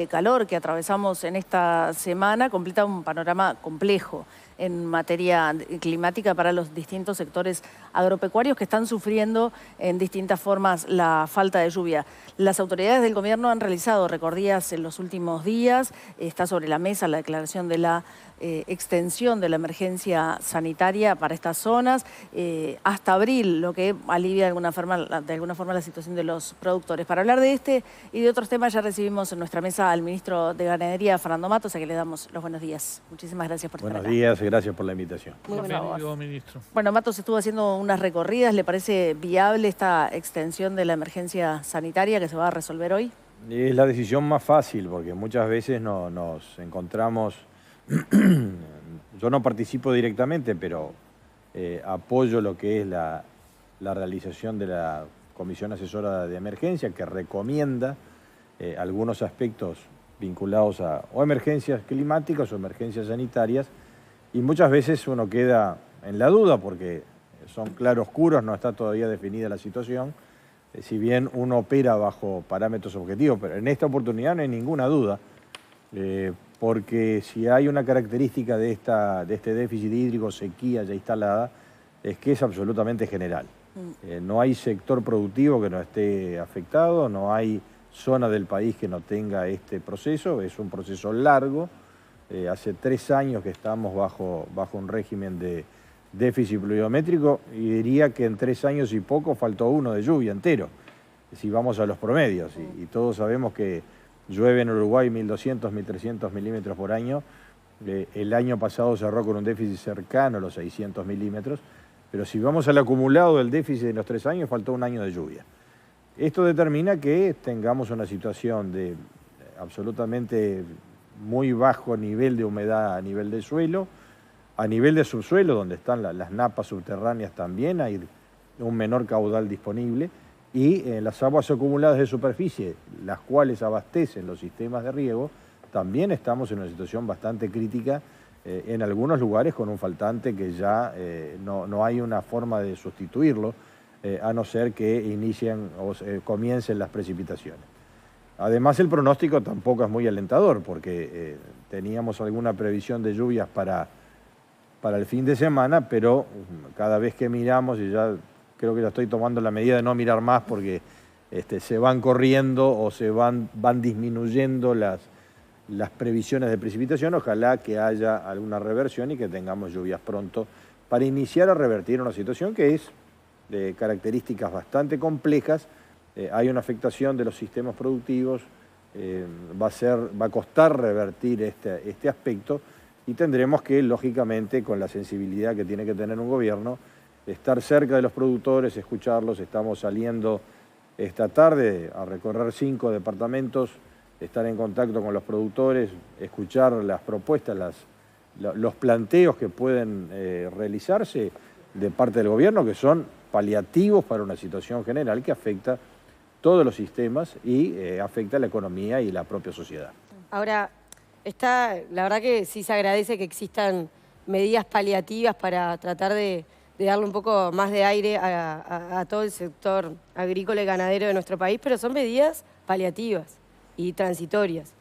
De calor que atravesamos en esta semana completa un panorama complejo en materia climática para los distintos sectores agropecuarios que están sufriendo en distintas formas la falta de lluvia. Las autoridades del gobierno han realizado recorridas en los últimos días. Está sobre la mesa la declaración de la extensión de la emergencia sanitaria para estas zonas hasta abril, lo que alivia de alguna forma la situación de los productores. Para hablar de este y de otros temas ya recibimos en nuestra mesa al ministro de Ganadería, Fernando Matos, a quien le damos los buenos días. Muchísimas gracias por estar acá. Buenos días, gracias por la invitación. Muy bienvenido, ministro. Bueno, Matos estuvo haciendo unas recorridas. ¿Le parece viable esta extensión de la emergencia sanitaria que se va a resolver hoy? Es la decisión más fácil porque muchas veces nos encontramos, yo no participo directamente, pero apoyo lo que es la realización de la Comisión Asesora de Emergencia que recomienda algunos aspectos vinculados a o emergencias climáticas o emergencias sanitarias, y muchas veces uno queda en la duda porque son claroscuros, no está todavía definida la situación, si bien uno opera bajo parámetros objetivos, pero en esta oportunidad no hay ninguna duda, porque si hay una característica de este déficit hídrico, sequía ya instalada, es que es absolutamente general. No hay sector productivo que no esté afectado, no hay zona del país que no tenga este proceso, es un proceso largo. Hace 3 años que estamos bajo un régimen de déficit pluviométrico y diría que en 3 años y poco faltó uno de lluvia entero, si vamos a los promedios. Y todos sabemos que llueve en Uruguay 1.200, 1.300 milímetros por año. El año pasado cerró con un déficit cercano a los 600 milímetros, pero si vamos al acumulado del déficit de los 3 años, faltó un año de lluvia. Esto determina que tengamos una situación de absolutamente muy bajo nivel de humedad a nivel de suelo, a nivel de subsuelo, donde están las napas subterráneas también hay un menor caudal disponible, y las aguas acumuladas de superficie, las cuales abastecen los sistemas de riego, también estamos en una situación bastante crítica, en algunos lugares con un faltante que ya no hay una forma de sustituirlo, a no ser que inicien o comiencen las precipitaciones. Además, el pronóstico tampoco es muy alentador, porque teníamos alguna previsión de lluvias para el fin de semana, pero cada vez que miramos, y ya creo que ya estoy tomando la medida de no mirar más porque se van corriendo o se van disminuyendo las previsiones de precipitación, ojalá que haya alguna reversión y que tengamos lluvias pronto para iniciar a revertir una situación que es de características bastante complejas. Hay una afectación de los sistemas productivos, va a costar revertir este aspecto y tendremos que, lógicamente, con la sensibilidad que tiene que tener un gobierno, estar cerca de los productores, escucharlos. Estamos saliendo esta tarde a recorrer 5 departamentos, estar en contacto con los productores, escuchar las propuestas, los planteos que pueden realizarse de parte del gobierno, que son paliativos para una situación general que afecta todos los sistemas y afecta a la economía y la propia sociedad. Ahora, la verdad que sí se agradece que existan medidas paliativas para tratar de darle un poco más de aire a todo el sector agrícola y ganadero de nuestro país, pero son medidas paliativas y transitorias.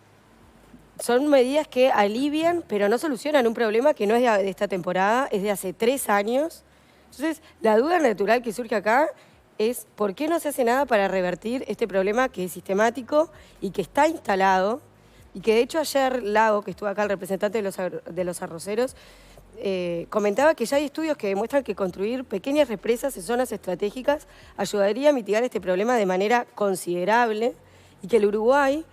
Son medidas que alivian, pero no solucionan un problema que no es de esta temporada, es de hace 3 años. Entonces, la duda natural que surge acá es ¿por qué no se hace nada para revertir este problema que es sistemático y que está instalado? Y que de hecho ayer Lago, que estuvo acá, el representante de los arroceros, comentaba que ya hay estudios que demuestran que construir pequeñas represas en zonas estratégicas ayudaría a mitigar este problema de manera considerable y que el Uruguay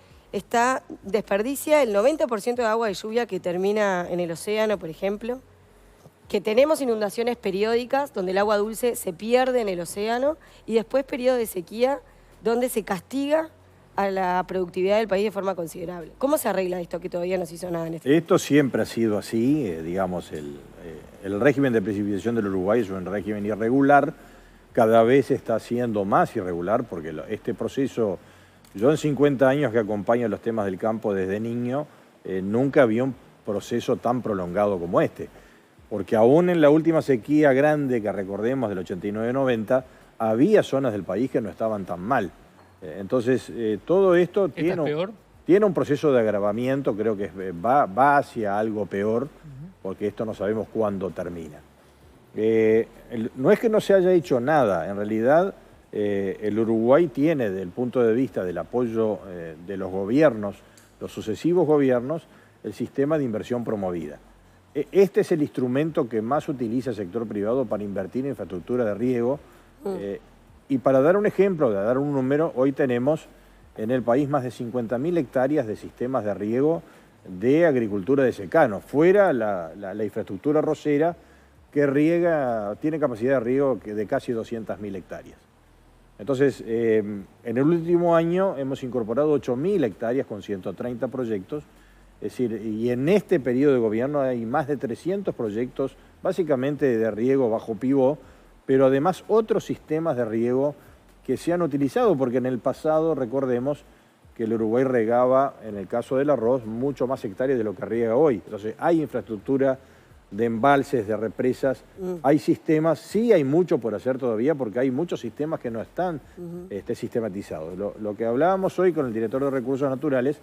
desperdicia el 90% de agua de lluvia que termina en el océano, por ejemplo, que tenemos inundaciones periódicas donde el agua dulce se pierde en el océano y después periodos de sequía donde se castiga a la productividad del país de forma considerable. ¿Cómo se arregla esto que todavía no se hizo nada en este Esto siempre ha sido así, digamos, el régimen de precipitación del Uruguay es un régimen irregular, cada vez está siendo más irregular porque este proceso, yo en 50 años que acompaño los temas del campo desde niño, nunca había un proceso tan prolongado como este. Porque aún en la última sequía grande que recordemos del 89-90, había zonas del país que no estaban tan mal. Entonces, todo esto tiene... ¿Esta es peor? Tiene un proceso de agravamiento, creo que va hacia algo peor, porque esto no sabemos cuándo termina. No es que no se haya hecho nada, en realidad el Uruguay tiene, desde el punto de vista del apoyo de los gobiernos, los sucesivos gobiernos, el sistema de inversión promovida. Este es el instrumento que más utiliza el sector privado para invertir en infraestructura de riego. Y para dar un ejemplo, de dar un número, hoy tenemos en el país más de 50.000 hectáreas de sistemas de riego de agricultura de secano, fuera la infraestructura arrocera que tiene capacidad de riego de casi 200.000 hectáreas. Entonces, en el último año hemos incorporado 8.000 hectáreas con 130 proyectos. Es decir, y en este periodo de gobierno hay más de 300 proyectos, básicamente de riego bajo pivot, pero además otros sistemas de riego que se han utilizado, porque en el pasado, recordemos, que el Uruguay regaba, en el caso del arroz, mucho más hectáreas de lo que riega hoy. Entonces, hay infraestructura de embalses, de represas, hay sistemas, sí hay mucho por hacer todavía, porque hay muchos sistemas que no están sistematizados. Lo que hablábamos hoy con el director de Recursos Naturales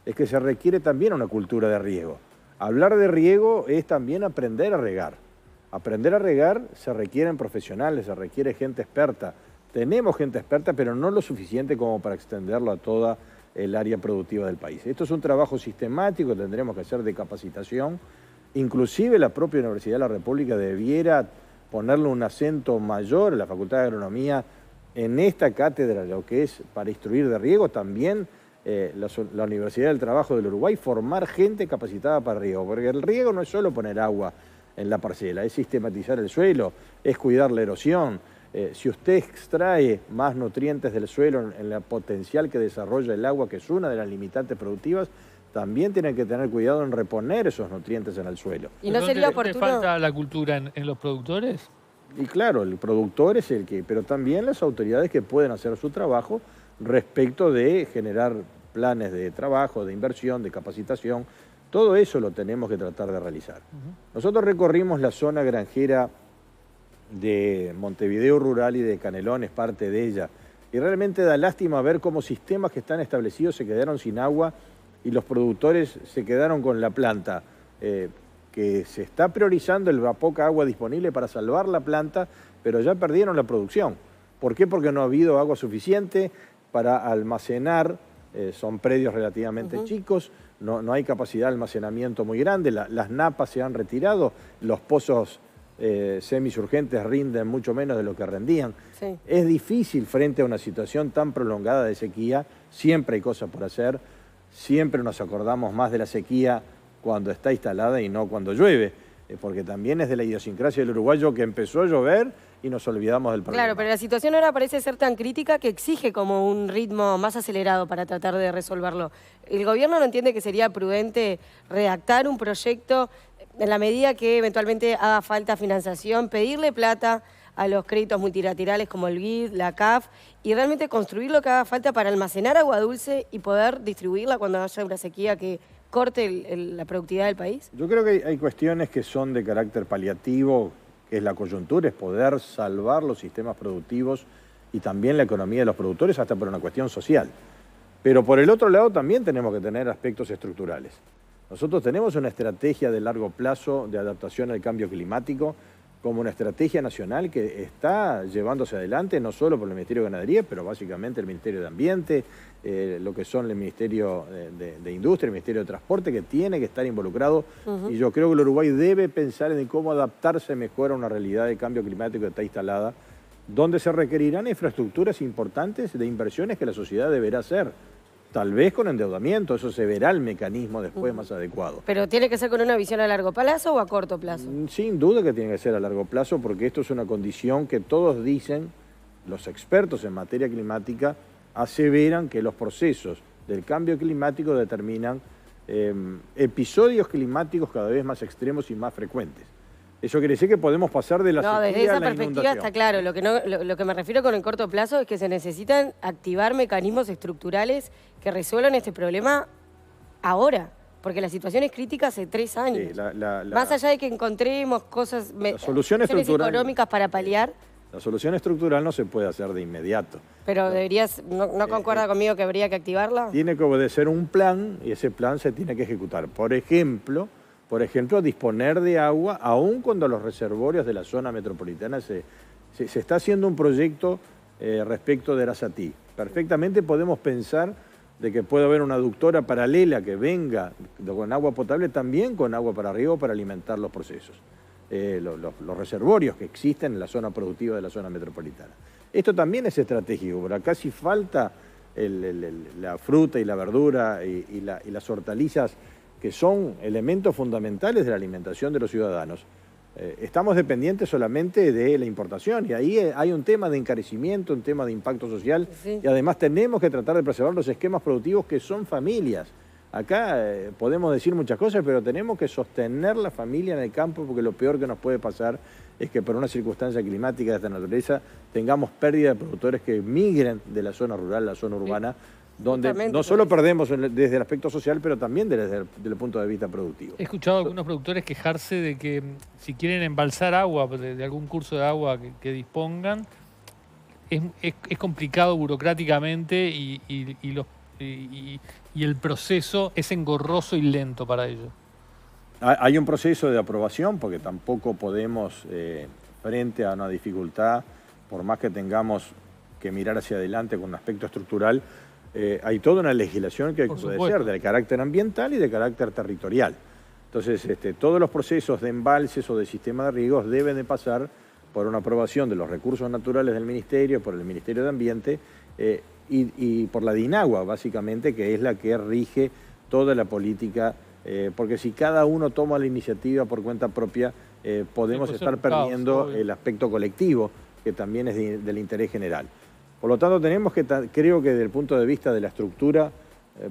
es que se requiere también una cultura de riego. Hablar de riego es también aprender a regar. Aprender a regar se requieren profesionales, se requiere gente experta. Tenemos gente experta, pero no lo suficiente como para extenderlo a toda el área productiva del país. Esto es un trabajo sistemático que tendremos que hacer de capacitación. Inclusive la propia Universidad de la República debiera ponerle un acento mayor, la Facultad de Agronomía, en esta cátedra, lo que es para instruir de riego, también la Universidad del Trabajo del Uruguay, formar gente capacitada para riego, porque el riego no es solo poner agua en la parcela, es sistematizar el suelo, es cuidar la erosión. Si usted extrae más nutrientes del suelo en el potencial que desarrolla el agua, que es una de las limitantes productivas, también tienen que tener cuidado en reponer esos nutrientes en el suelo. ¿Y no sería oportuno? ¿Le falta la cultura en los productores? Y claro, el productor es el que, pero también las autoridades que pueden hacer su trabajo respecto de generar planes de trabajo, de inversión, de capacitación. Todo eso lo tenemos que tratar de realizar. Nosotros recorrimos la zona granjera de Montevideo Rural y de Canelones, parte de ella, y realmente da lástima ver cómo sistemas que están establecidos se quedaron sin agua y los productores se quedaron con la planta, que se está priorizando la poca agua disponible para salvar la planta, pero ya perdieron la producción. ¿Por qué? Porque no ha habido agua suficiente para almacenar, son predios relativamente chicos, no hay capacidad de almacenamiento muy grande, las napas se han retirado, los pozos semisurgentes rinden mucho menos de lo que rendían. Sí. Es difícil frente a una situación tan prolongada de sequía, siempre hay cosas por hacer, siempre nos acordamos más de la sequía cuando está instalada y no cuando llueve, porque también es de la idiosincrasia del uruguayo que empezó a llover y nos olvidamos del problema. Claro, pero la situación ahora parece ser tan crítica que exige como un ritmo más acelerado para tratar de resolverlo. ¿El gobierno no entiende que sería prudente redactar un proyecto en la medida que eventualmente haga falta financiación, pedirle plata a los créditos multilaterales como el BID, la CAF, y realmente construir lo que haga falta para almacenar agua dulce y poder distribuirla cuando haya una sequía que corte la productividad del país? Yo creo que hay cuestiones que son de carácter paliativo, que es la coyuntura, es poder salvar los sistemas productivos y también la economía de los productores hasta por una cuestión social. Pero por el otro lado también tenemos que tener aspectos estructurales. Nosotros tenemos una estrategia de largo plazo de adaptación al cambio climático como una estrategia nacional que está llevándose adelante no solo por el Ministerio de Ganadería, pero básicamente el Ministerio de Ambiente, lo que son el Ministerio de Industria, el Ministerio de Transporte, que tiene que estar involucrado. Y yo creo que el Uruguay debe pensar en cómo adaptarse mejor a una realidad de cambio climático que está instalada, donde se requerirán infraestructuras importantes de inversiones que la sociedad deberá hacer. Tal vez con endeudamiento, eso se verá el mecanismo después más adecuado. ¿Pero tiene que ser con una visión a largo plazo o a corto plazo? Sin duda que tiene que ser a largo plazo, porque esto es una condición que todos dicen, los expertos en materia climática, aseveran que los procesos del cambio climático determinan episodios climáticos cada vez más extremos y más frecuentes. Eso quiere decir que podemos pasar de la sequía a la inundación. Desde esa perspectiva está claro. Lo que me refiero con el corto plazo es que se necesitan activar mecanismos estructurales que resuelvan este problema ahora. Porque la situación es crítica hace 3 años. Sí, más allá de que encontremos soluciones económicas para paliar. La solución estructural no se puede hacer de inmediato. Pero deberías, ¿no concuerda conmigo que habría que activarla? Tiene que obedecer un plan y ese plan se tiene que ejecutar. Por ejemplo, disponer de agua, aun cuando los reservorios de la zona metropolitana se está haciendo un proyecto respecto de Arasatí. Perfectamente podemos pensar de que puede haber una aductora paralela que venga con agua potable, también con agua para riego para alimentar los procesos, los reservorios que existen en la zona productiva de la zona metropolitana. Esto también es estratégico, pero acá sí falta la fruta y la verdura y las hortalizas, que son elementos fundamentales de la alimentación de los ciudadanos. Estamos dependientes solamente de la importación y ahí hay un tema de encarecimiento, un tema de impacto social, sí. Y además tenemos que tratar de preservar los esquemas productivos que son familias. Acá podemos decir muchas cosas, pero tenemos que sostener la familia en el campo, porque lo peor que nos puede pasar es que por una circunstancia climática de esta naturaleza tengamos pérdida de productores que migren de la zona rural a la zona urbana, donde Justamente, no solo perdemos desde el aspecto social, pero también desde el punto de vista productivo. He escuchado a algunos productores quejarse de que si quieren embalsar agua de algún curso de agua que dispongan, es complicado burocráticamente y el proceso es engorroso y lento para ellos. Hay un proceso de aprobación, porque tampoco podemos, frente a una dificultad, por más que tengamos que mirar hacia adelante con un aspecto estructural, hay toda una legislación que hay que obedecer, de carácter ambiental y de carácter territorial. Entonces, todos los procesos de embalses o de sistema de riegos deben de pasar por una aprobación de los recursos naturales del Ministerio, por el Ministerio de Ambiente y por la DINAGUA, básicamente, que es la que rige toda la política, porque si cada uno toma la iniciativa por cuenta propia, podemos estar perdiendo el aspecto colectivo, que también es del interés general. Por lo tanto, tenemos que, creo que desde el punto de vista de la estructura,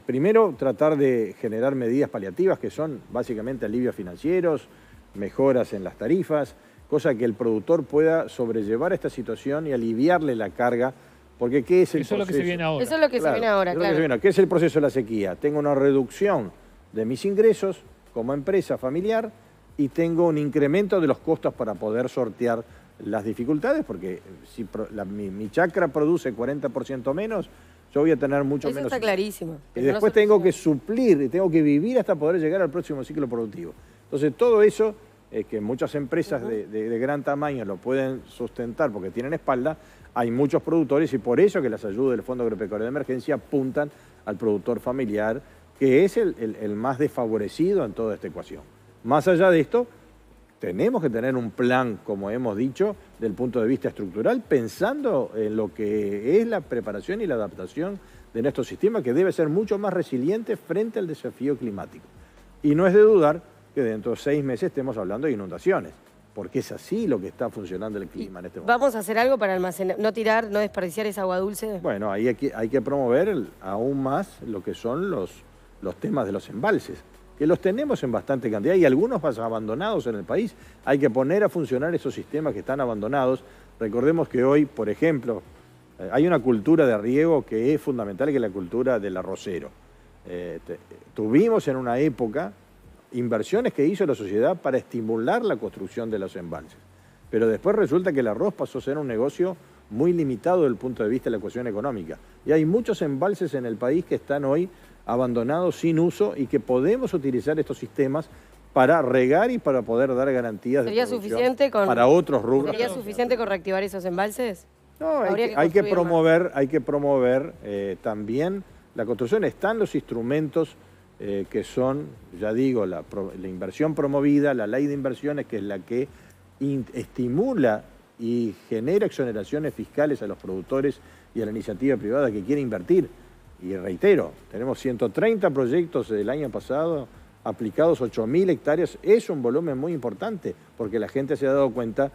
primero tratar de generar medidas paliativas, que son básicamente alivios financieros, mejoras en las tarifas, cosa que el productor pueda sobrellevar esta situación y aliviarle la carga, porque ¿qué es el proceso? Eso es lo que se viene ahora. Eso es lo que se viene ahora, claro. ¿Qué es el proceso de la sequía? Tengo una reducción de mis ingresos como empresa familiar y tengo un incremento de los costos para poder sortear las dificultades, porque si mi chacra produce 40% menos, yo voy a tener mucho menos. Eso está clarísimo. Y después tengo que suplir y tengo que vivir hasta poder llegar al próximo ciclo productivo. Entonces, todo eso, que muchas empresas de gran tamaño lo pueden sustentar porque tienen espalda, hay muchos productores y por eso que las ayudas del Fondo Agropecuario de Emergencia apuntan al productor familiar, que es el más desfavorecido en toda esta ecuación. Más allá de esto, tenemos que tener un plan, como hemos dicho, del punto de vista estructural, pensando en lo que es la preparación y la adaptación de nuestro sistema, que debe ser mucho más resiliente frente al desafío climático. Y no es de dudar que dentro de 6 meses estemos hablando de inundaciones, porque es así lo que está funcionando el clima en este momento. ¿Vamos a hacer algo para almacenar, no tirar, no desperdiciar esa agua dulce? Bueno, ahí hay que promover aún más lo que son los temas de los embalses, que los tenemos en bastante cantidad y algunos abandonados en el país. Hay que poner a funcionar esos sistemas que están abandonados. Recordemos que hoy, por ejemplo, hay una cultura de riego que es fundamental, que es la cultura del arrocero. Tuvimos en una época inversiones que hizo la sociedad para estimular la construcción de los embalses, pero después resulta que el arroz pasó a ser un negocio muy limitado desde el punto de vista de la ecuación económica. Y hay muchos embalses en el país que están hoy abandonados, sin uso, y que podemos utilizar estos sistemas para regar y para poder dar garantías de producción para otros rubros. ¿Sería suficiente con reactivar esos embalses? No, hay que promover también la construcción. Están los instrumentos que son, ya digo, la inversión promovida, la ley de inversiones, que es la que estimula y genera exoneraciones fiscales a los productores y a la iniciativa privada que quiere invertir. Y reitero, tenemos 130 proyectos del año pasado, aplicados 8.000 hectáreas. Es un volumen muy importante, porque la gente se ha dado cuenta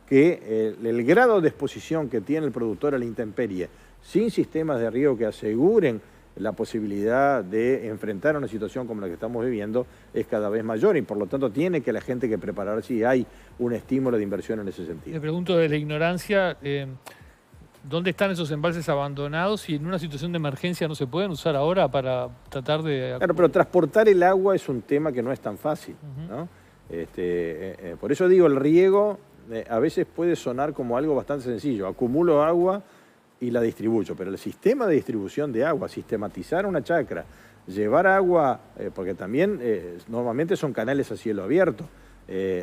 que el grado de exposición que tiene el productor a la intemperie, sin sistemas de riego que aseguren la posibilidad de enfrentar una situación como la que estamos viviendo, es cada vez mayor, y por lo tanto tiene que la gente que prepararse, y hay un estímulo de inversión en ese sentido. Le pregunto de la ignorancia, ¿dónde están esos embalses abandonados y en una situación de emergencia no se pueden usar ahora para tratar de...? Claro, pero transportar el agua es un tema que no es tan fácil, ¿no? Por eso digo, el riego a veces puede sonar como algo bastante sencillo. Acumulo agua y la distribuyo, pero el sistema de distribución de agua, sistematizar una chacra, llevar agua, porque también normalmente son canales a cielo abierto,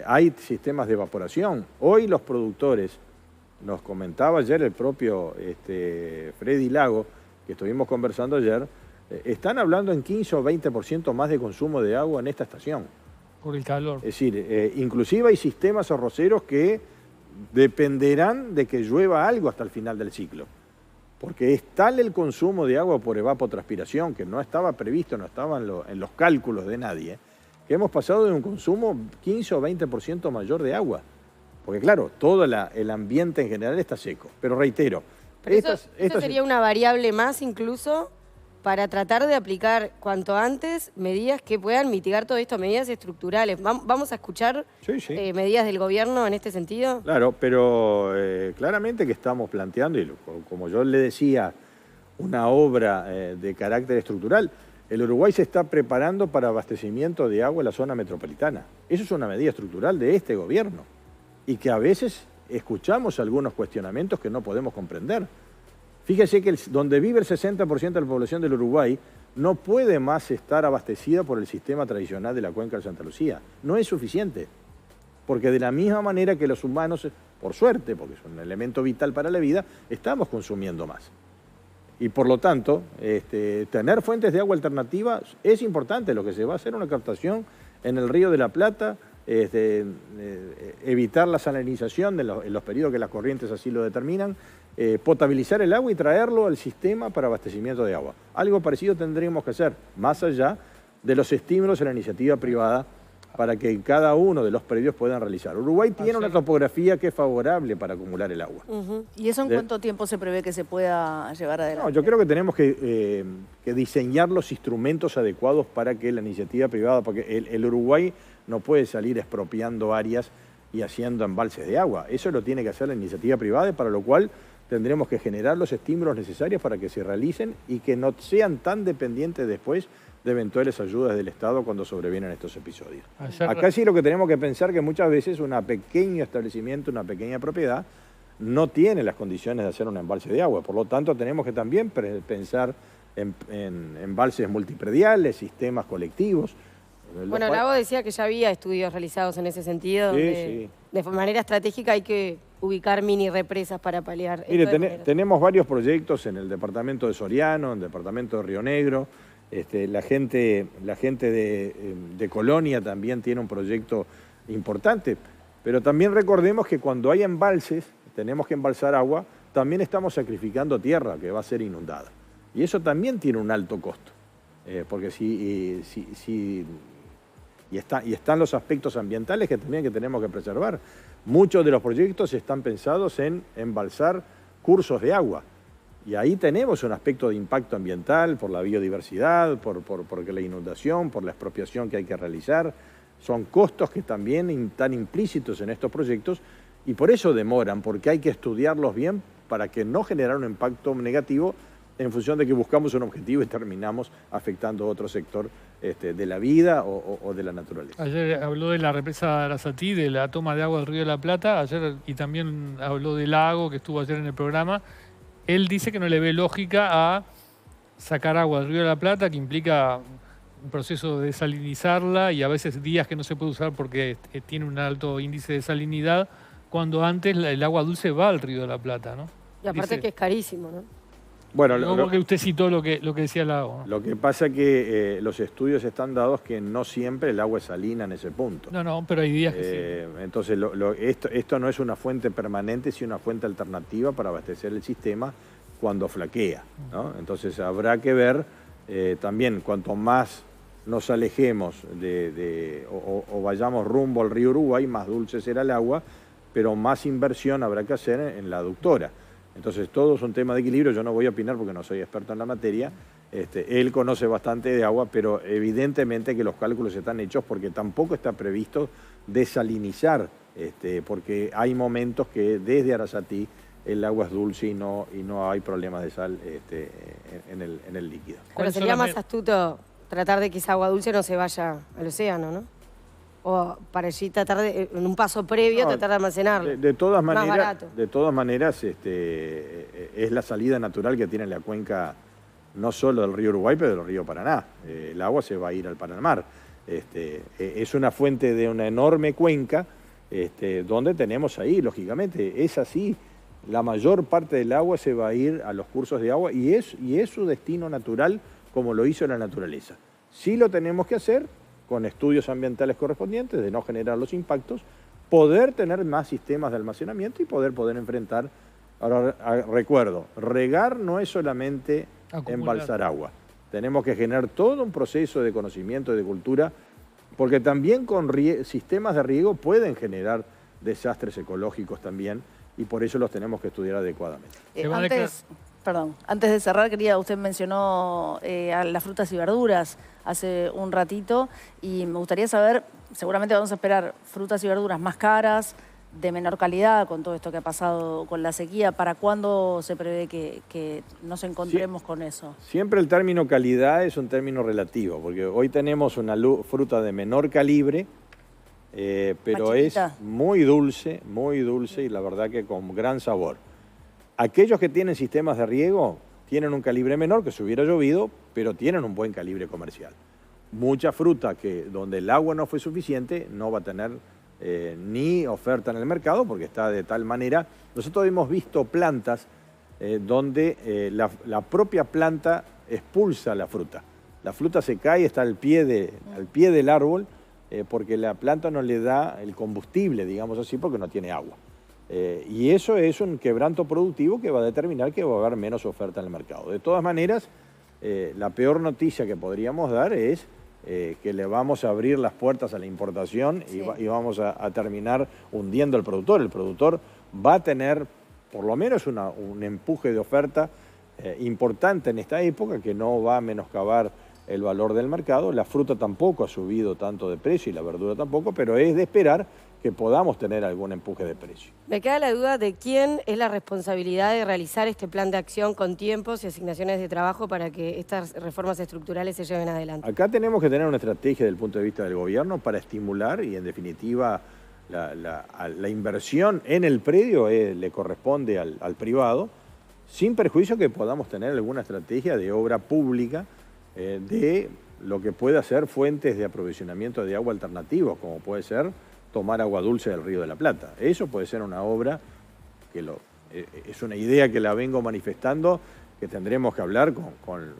hay sistemas de evaporación. Hoy los productores, nos comentaba ayer el propio Freddy Lago, que estuvimos conversando ayer, están hablando en 15 o 20% más de consumo de agua en esta estación. Por el calor. Es decir, inclusive hay sistemas arroceros que dependerán de que llueva algo hasta el final del ciclo. Porque es tal el consumo de agua por evapotranspiración que no estaba previsto, no estaba en los cálculos de nadie, que hemos pasado de un consumo 15 o 20% mayor de agua. Porque claro, todo el ambiente en general está seco. Pero reitero, pero eso sería una variable más incluso para tratar de aplicar cuanto antes medidas que puedan mitigar todo esto, medidas estructurales. ¿Vamos a escuchar medidas del gobierno en este sentido? Claro, pero claramente que estamos planteando, y como yo le decía, una obra de carácter estructural. El Uruguay se está preparando para abastecimiento de agua en la zona metropolitana. Eso es una medida estructural de este gobierno y que a veces escuchamos algunos cuestionamientos que no podemos comprender. Fíjese que donde vive el 60% de la población del Uruguay no puede más estar abastecida por el sistema tradicional de la cuenca de Santa Lucía. No es suficiente, porque de la misma manera que los humanos, por suerte, porque es un elemento vital para la vida, estamos consumiendo más. Y por lo tanto, tener fuentes de agua alternativas es importante. Lo que se va a hacer una captación en el Río de la Plata, evitar la salinización en los periodos que las corrientes así lo determinan, potabilizar el agua y traerlo al sistema para abastecimiento de agua. Algo parecido tendríamos que hacer, más allá de los estímulos a la iniciativa privada para que cada uno de los predios puedan realizar. Uruguay tiene una topografía que es favorable para acumular el agua. ¿Y eso en cuánto tiempo se prevé que se pueda llevar adelante? No, yo creo que tenemos que diseñar los instrumentos adecuados para que la iniciativa privada, porque el Uruguay no puede salir expropiando áreas y haciendo embalses de agua. Eso lo tiene que hacer la iniciativa privada, para lo cual tendremos que generar los estímulos necesarios para que se realicen y que no sean tan dependientes después de eventuales ayudas del Estado cuando sobrevienen estos episodios. Acá sí lo que tenemos que pensar que muchas veces un pequeño establecimiento, una pequeña propiedad, no tiene las condiciones de hacer un embalse de agua. Por lo tanto, tenemos que también pensar en embalses multiprediales, sistemas colectivos. Bueno, Lago decía que ya había estudios realizados en ese sentido. De manera estratégica hay que ubicar mini represas para paliar. Mire, tenemos varios proyectos en el departamento de Soriano, en el departamento de Río Negro. La gente de Colonia también tiene un proyecto importante, pero también recordemos que cuando hay embalses, tenemos que embalsar agua, también estamos sacrificando tierra que va a ser inundada. Y eso también tiene un alto costo, porque están los aspectos ambientales que también tenemos que preservar. Muchos de los proyectos están pensados en embalsar cursos de agua. Y ahí tenemos un aspecto de impacto ambiental por la biodiversidad, por la inundación, por la expropiación que hay que realizar. Son costos que también están implícitos en estos proyectos y por eso demoran, porque hay que estudiarlos bien para que no generar un impacto negativo en función de que buscamos un objetivo y terminamos afectando a otro sector de la vida o de la naturaleza. Ayer habló de la represa de Arasatí, de la toma de agua del Río de la Plata, y también habló del lago que estuvo ayer en el programa. Él dice que no le ve lógica a sacar agua del Río de la Plata, que implica un proceso de desalinizarla y a veces días que no se puede usar porque tiene un alto índice de salinidad, cuando antes el agua dulce va al Río de la Plata, ¿no? Y aparte dice, que es carísimo, ¿no? Bueno, porque usted citó lo que decía Lago, ¿no? Lo que pasa es que los estudios están dados que no siempre el agua es salina en ese punto. No, pero hay días que sí. Entonces, esto no es una fuente permanente, sino una fuente alternativa para abastecer el sistema cuando flaquea, ¿no? Entonces, habrá que ver también, cuanto más nos alejemos o vayamos rumbo al río Uruguay, más dulce será el agua, pero más inversión habrá que hacer en la aductora. Entonces, todo es un tema de equilibrio. Yo no voy a opinar porque no soy experto en la materia. Él conoce bastante de agua, pero evidentemente que los cálculos están hechos porque tampoco está previsto desalinizar, porque hay momentos que desde Arasatí el agua es dulce y no hay problemas de sal en el líquido. Pero sería más astuto tratar de que esa agua dulce no se vaya al océano, ¿no? o para allí tratar de, en un paso previo, No, tratar de almacenarlo. De todas Más maneras, barato. es la salida natural que tiene la cuenca, no solo del río Uruguay, pero del río Paraná. El agua se va a ir al Paraná. Es una fuente de una enorme cuenca, donde tenemos ahí, lógicamente, es así, la mayor parte del agua se va a ir a los cursos de agua y es su destino natural, como lo hizo la naturaleza. Sí lo tenemos que hacer con estudios ambientales correspondientes, de no generar los impactos, poder tener más sistemas de almacenamiento y poder enfrentar. Ahora, recuerdo, regar no es solamente embalsar agua. Tenemos que generar todo un proceso de conocimiento y de cultura, porque también con sistemas de riego pueden generar desastres ecológicos también, y por eso los tenemos que estudiar adecuadamente. Antes de cerrar, usted mencionó a las frutas y verduras hace un ratito, y me gustaría saber, seguramente vamos a esperar frutas y verduras más caras, de menor calidad, con todo esto que ha pasado con la sequía. ¿Para cuándo se prevé que nos encontremos con eso? Siempre el término calidad es un término relativo, porque hoy tenemos una fruta de menor calibre, pero es muy dulce y la verdad que con gran sabor. Aquellos que tienen sistemas de riego tienen un calibre menor, que se hubiera llovido, pero tienen un buen calibre comercial. Mucha fruta donde el agua no fue suficiente no va a tener ni oferta en el mercado, porque está de tal manera. Nosotros hemos visto plantas donde la propia planta expulsa la fruta. La fruta se cae, está al pie del árbol, porque la planta no le da el combustible, digamos así, porque no tiene agua. Y eso es un quebranto productivo que va a determinar que va a haber menos oferta en el mercado. De todas maneras, la peor noticia que podríamos dar es que le vamos a abrir las puertas a la importación y vamos a terminar hundiendo al productor. El productor va a tener por lo menos un empuje de oferta importante en esta época, que no va a menoscabar el valor del mercado. La fruta tampoco ha subido tanto de precio y la verdura tampoco, pero es de esperar que podamos tener algún empuje de precio. Me queda la duda de quién es la responsabilidad de realizar este plan de acción con tiempos y asignaciones de trabajo para que estas reformas estructurales se lleven adelante. Acá tenemos que tener una estrategia desde el punto de vista del gobierno para estimular y en definitiva la inversión en el predio le corresponde al privado, sin perjuicio que podamos tener alguna estrategia de obra pública de lo que pueda ser fuentes de aprovisionamiento de agua alternativos, como puede ser tomar agua dulce del Río de la Plata. Eso puede ser una obra que es una idea que la vengo manifestando, que tendremos que hablar con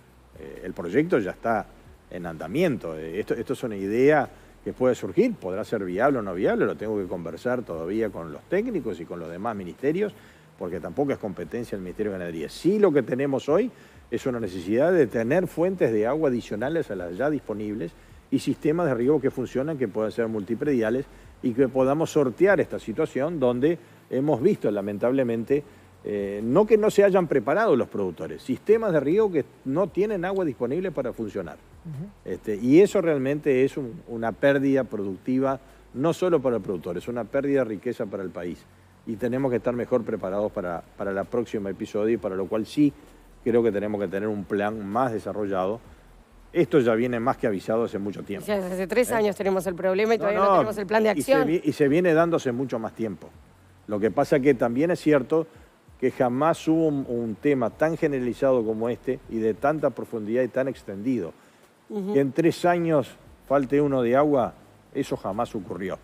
el proyecto, ya está en andamiento. Esto es una idea que puede surgir, podrá ser viable o no viable, lo tengo que conversar todavía con los técnicos y con los demás ministerios, porque tampoco es competencia del Ministerio de Ganadería. Sí, lo que tenemos hoy es una necesidad de tener fuentes de agua adicionales a las ya disponibles y sistemas de riego que funcionan, que puedan ser multiprediales y que podamos sortear esta situación donde hemos visto lamentablemente, no que no se hayan preparado los productores, sistemas de riego que no tienen agua disponible para funcionar. Y eso realmente es una pérdida productiva, no solo para el productor, es una pérdida de riqueza para el país. Y tenemos que estar mejor preparados para el próximo episodio, y para lo cual sí creo que tenemos que tener un plan más desarrollado. Esto ya viene más que avisado hace mucho tiempo. Ya hace 3 años tenemos el problema y todavía no tenemos el plan de acción. Y se viene dándose mucho más tiempo. Lo que pasa que también es cierto que jamás hubo un tema tan generalizado como este y de tanta profundidad y tan extendido. Que en 3 años falte uno de agua, eso jamás ocurrió.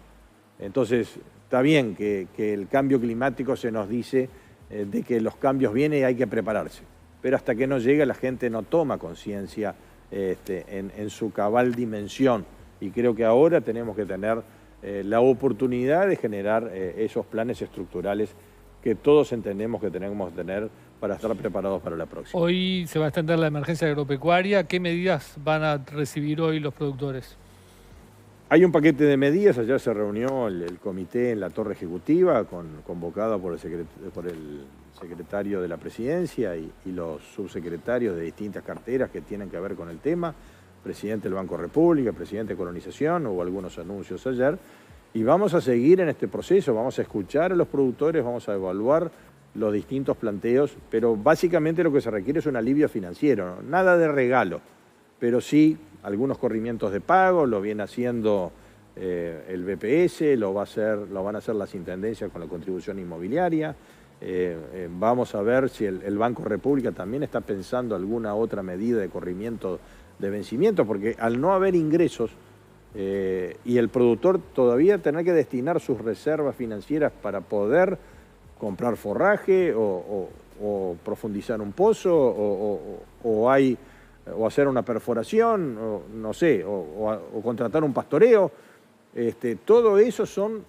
Entonces, está bien que el cambio climático se nos dice de que los cambios vienen y hay que prepararse. Pero hasta que no llega, la gente no toma conciencia en su cabal dimensión. Y creo que ahora tenemos que tener la oportunidad de generar esos planes estructurales que todos entendemos que tenemos que tener para estar preparados para la próxima. Hoy se va a extender la emergencia agropecuaria. ¿Qué medidas van a recibir hoy los productores? Hay un paquete de medidas. Ayer se reunió el comité en la Torre Ejecutiva, convocado por el secretario de la Presidencia y los subsecretarios de distintas carteras que tienen que ver con el tema. Presidente del Banco República, presidente de Colonización, hubo algunos anuncios ayer. Y vamos a seguir en este proceso, vamos a escuchar a los productores, vamos a evaluar los distintos planteos, pero básicamente lo que se requiere es un alivio financiero, nada de regalo, pero sí algunos corrimientos de pago, lo viene haciendo el BPS, lo van a hacer las intendencias con la contribución inmobiliaria. Vamos a ver si el Banco República también está pensando alguna otra medida de corrimiento de vencimiento, porque al no haber ingresos y el productor todavía tener que destinar sus reservas financieras para poder comprar forraje o profundizar un pozo o hacer una perforación, o no sé, o contratar un pastoreo, todo eso son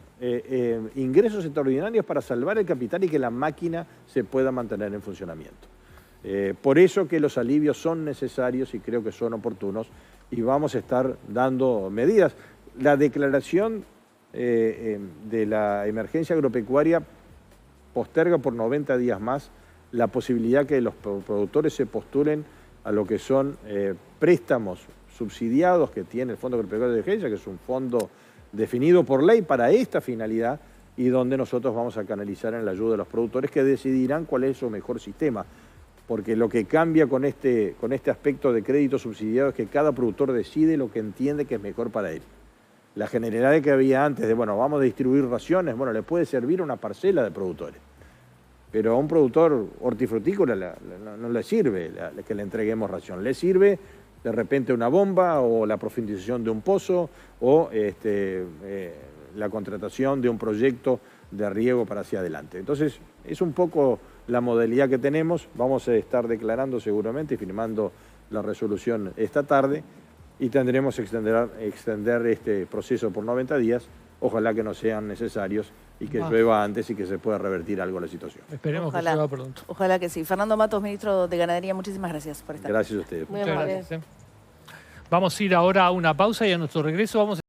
ingresos extraordinarios para salvar el capital y que la máquina se pueda mantener en funcionamiento. Por eso que los alivios son necesarios y creo que son oportunos y vamos a estar dando medidas. La declaración de la emergencia agropecuaria posterga por 90 días más la posibilidad que los productores se postulen a lo que son préstamos subsidiados que tiene el Fondo Agropecuario de Emergencia, que es un fondo definido por ley para esta finalidad y donde nosotros vamos a canalizar en la ayuda de los productores que decidirán cuál es su mejor sistema. Porque lo que cambia con este aspecto de crédito subsidiado es que cada productor decide lo que entiende que es mejor para él. La generalidad que había antes de, bueno, vamos a distribuir raciones, bueno, le puede servir a una parcela de productores. Pero a un productor hortifrutícola no le sirve que le entreguemos ración. Le sirve de repente una bomba o la profundización de un pozo o la contratación de un proyecto de riego para hacia adelante. Entonces, es un poco la modalidad que tenemos. Vamos a estar declarando seguramente y firmando la resolución esta tarde y tendremos que extender este proceso por 90 días. Ojalá que no sean necesarios y que llueva antes y que se pueda revertir algo la situación. Esperemos que llueva pronto. Ojalá que sí. Fernando Matos, ministro de Ganadería, muchísimas gracias por estar. Gracias a ustedes. Muy Muchas amable. gracias. Vamos a ir ahora a una pausa y a nuestro regreso vamos a